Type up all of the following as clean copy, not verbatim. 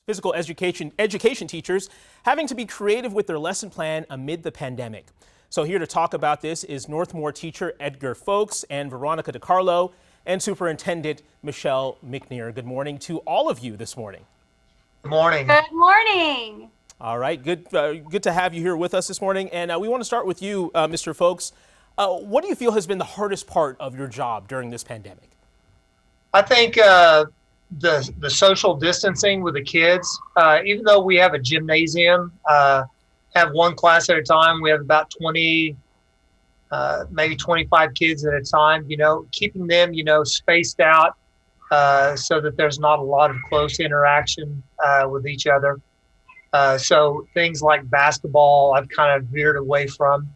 physical education teachers having to be creative with their lesson plan amid the pandemic. So here to talk about this is Northmore teacher Edgar Folks and Veronica DiCarlo and Superintendent Michelle McNear. Good morning to all of you this morning. Good morning. Good morning. All right, good to have you here with us this morning. And we want to start with you, Mr. Folks. What do you feel has been the hardest part of your job during this pandemic? I think the social distancing with the kids, even though we have a gymnasium, have one class at a time, we have about 20, maybe 25 kids at a time, keeping them, spaced out so that there's not a lot of close interaction with each other. So things like basketball, I've kind of veered away from.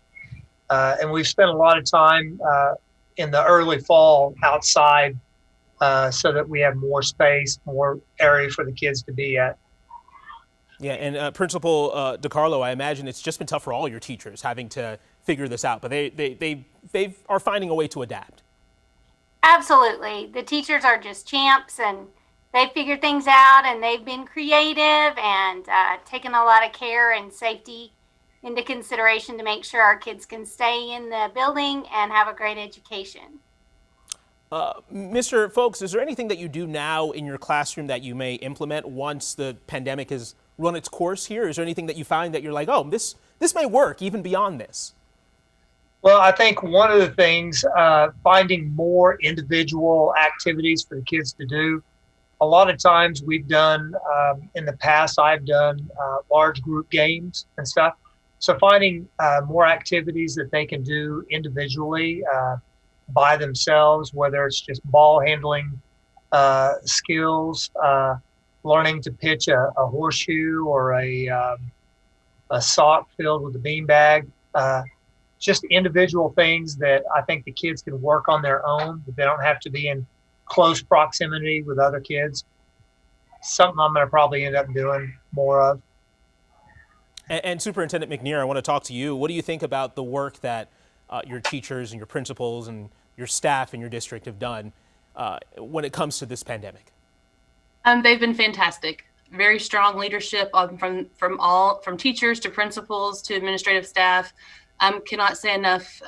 And we've spent a lot of time in the early fall outside so that we have more space, more area for the kids to be at. Yeah, and Principal DiCarlo, I imagine it's just been tough for all your teachers having to figure this out, but they are finding a way to adapt. Absolutely. The teachers are just champs, and they figured things out, and they've been creative and taken a lot of care and safety into consideration to make sure our kids can stay in the building and have a great education. Mr. Folks, is there anything that you do now in your classroom that you may implement once the pandemic has run its course here? Is there anything that you find that you're like, oh, this may work even beyond this? Well, I think one of the things, finding more individual activities for the kids to do. A lot of times we've done, in the past, I've done large group games and stuff. So finding more activities that they can do individually by themselves, whether it's just ball handling skills, learning to pitch a horseshoe or a sock filled with a beanbag, just individual things that I think the kids can work on their own, but they don't have to be in close proximity with other kids. Something I'm going to probably end up doing more of. And Superintendent McNear, I want to talk to you. What do you think about the work that your teachers and your principals and your staff in your district have done when it comes to this pandemic? They've been fantastic. Very strong leadership from teachers to principals to administrative staff. Cannot say enough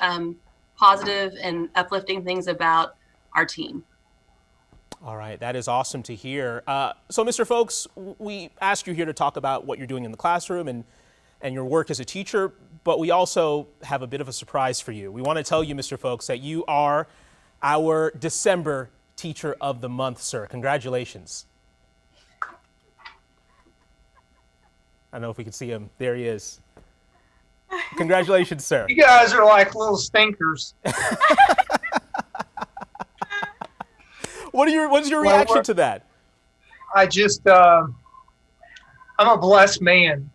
positive and uplifting things about our team. All right, that is awesome to hear. So, Mr. Folks, we asked you here to talk about what you're doing in the classroom and your work as a teacher, but we also have a bit of a surprise for you. We want to tell you, Mr. Folks, that you are our December Teacher of the Month, sir. Congratulations. I don't know if we can see him. There he is. Congratulations, sir. You guys are like little stinkers. What is your reaction to that? I just, I'm a blessed man.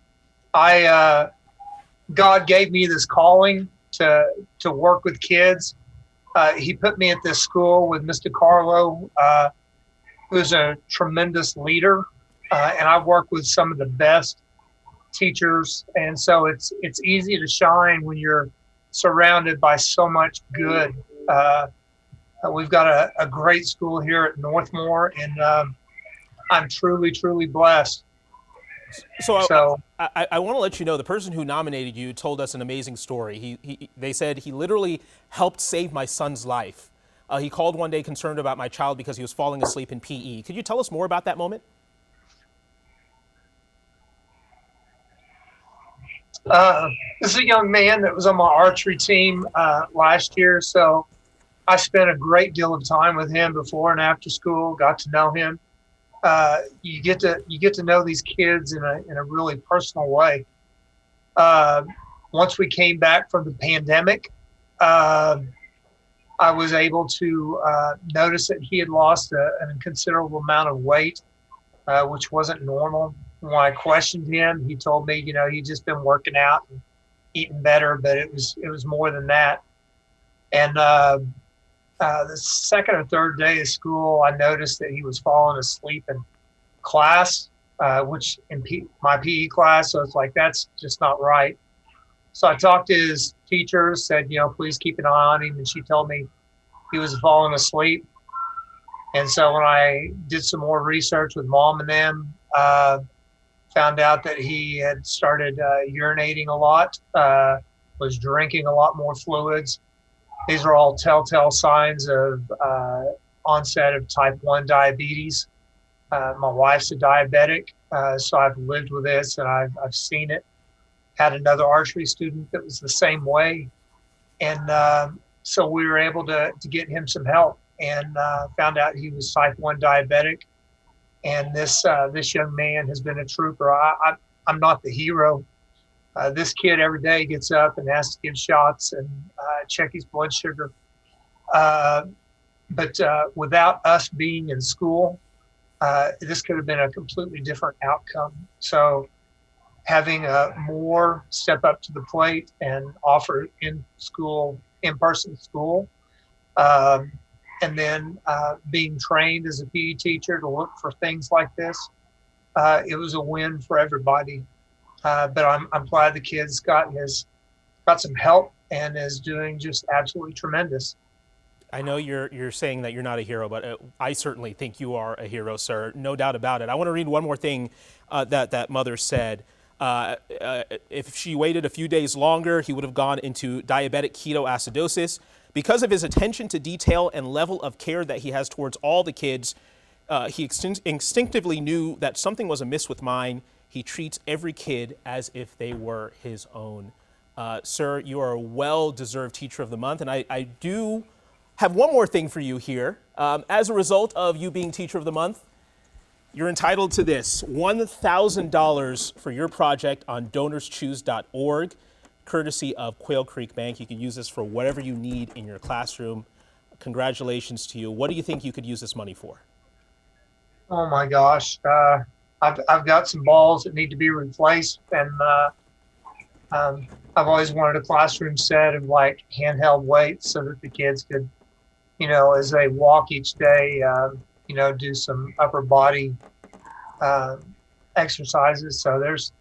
God gave me this calling to work with kids. He put me at this school with Mr. Carlo, who's a tremendous leader, and I've worked with some of the best teachers, and so it's easy to shine when you're surrounded by so much good. We've got a great school here at Northmore, and I'm truly, truly blessed. So I want to let you know the person who nominated you told us an amazing story. They said he literally helped save my son's life. He called one day concerned about my child because he was falling asleep in PE. Could you tell us more about that moment? This is a young man that was on my archery team last year, so I spent a great deal of time with him before and after school, got to know him. You get to know these kids in a really personal way. Once we came back from the pandemic, I was able to notice that he had lost a considerable amount of weight, which wasn't normal. When I questioned him, he told me, he'd just been working out and eating better, but it was more than that. And the second or third day of school, I noticed that he was falling asleep in class, which in my PE class, so it's like, that's just not right. So I talked to his teacher, said, please keep an eye on him. And she told me he was falling asleep. And so when I did some more research with mom and them, found out that he had started urinating a lot, was drinking a lot more fluids. These are all telltale signs of onset of type 1 diabetes. My wife's a diabetic, so I've lived with this and I've seen it. Had another archery student that was the same way. And so we were able to get him some help and found out he was type 1 diabetic. And this young man has been a trooper. I'm not the hero. This kid every day gets up and has to give shots and check his blood sugar. But without us being in school, this could have been a completely different outcome. So having more step up to the plate and offer in-person school, and then being trained as a PE teacher to look for things like this, it was a win for everybody. But I'm glad the kid's got some help and is doing just absolutely tremendous. I know you're saying that you're not a hero, but I certainly think you are a hero, sir. No doubt about it. I want to read one more thing that mother said. If she waited a few days longer, he would have gone into diabetic ketoacidosis. Because of his attention to detail and level of care that he has towards all the kids, he instinctively knew that something was amiss with mine. He treats every kid as if they were his own. Sir, you are a well-deserved Teacher of the Month, and I do have one more thing for you here. As a result of you being Teacher of the Month, you're entitled to this, $1,000 for your project on donorschoose.org, courtesy of Quail Creek Bank. You can use this for whatever you need in your classroom. Congratulations to you. What do you think you could use this money for? Oh my gosh. I've got some balls that need to be replaced, and I've always wanted a classroom set of like handheld weights so that the kids could, as they walk each day, do some upper body exercises. So there's,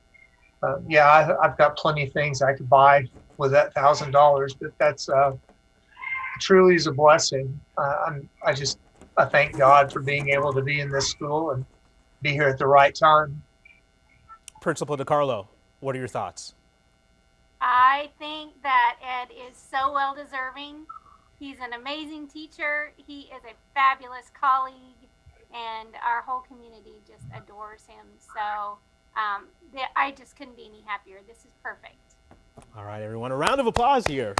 I've got plenty of things I could buy with that $1,000, but that's truly is a blessing. I thank God for being able to be in this school and be here at the right time. Principal DiCarlo, what are your thoughts? I think that Ed is so well deserving. He's an amazing teacher. He is a fabulous colleague, and our whole community just adores him. So I just couldn't be any happier. This is perfect. All right, everyone, a round of applause here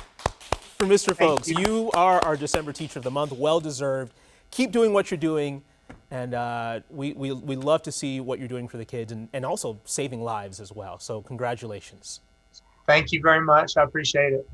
for Mr. Folks. You are our December Teacher of the Month, well deserved. Keep doing what you're doing, and we love to see what you're doing for the kids and also saving lives as well. So congratulations. Thank you very much. I appreciate it.